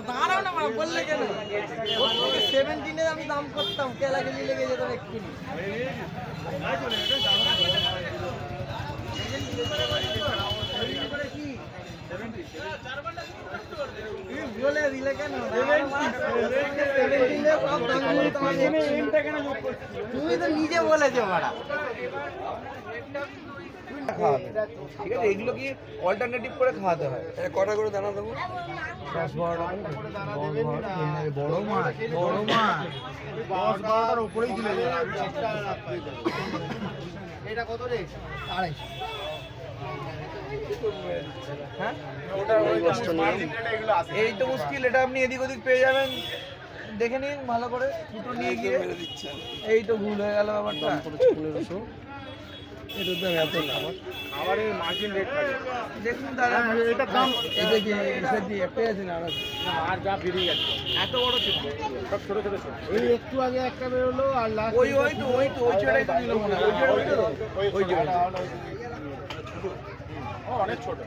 দাঁড়াও না বললে কেন 17 আমি দাম করতাম কেলাকেলি লেগে যেত এক্ষুনি বলে দিলে কেন তুমি তো নিজে বলেছো ভাড়া ঠিক আছে, এগুলো কি অল্টারনেটিভ করে খাওয়াতে হয়? কটা করে দানা দেবো? 10-12 বড় মাছ 10-12টার উপরেই দিলে এটা কত রে? 250। হ্যাঁ, এই তো মুশকিল। এটা আপনি এদিক ওদিক পেয়ে যাবেন, দেখে নিন ভালো করে, দুটো নিয়ে গিয়ে। এই তো ভুল হয়ে গেল ব্যাপারটা। এটার দাম এত না, আবার এই মার্জিন রেট থাকে। দেখুন দাদা, এটার দাম এটা কি সেটি একটাই আছে না? আর যা বেরিয়ে গেছে, এত বড় ছিল, সব ছোট ছোট ছিল। এই একটু আগে একটা বেরোলো আর লাস্ট ওই ছেড়াই তো নিল মনে হয়। ওই অনেক ছোট।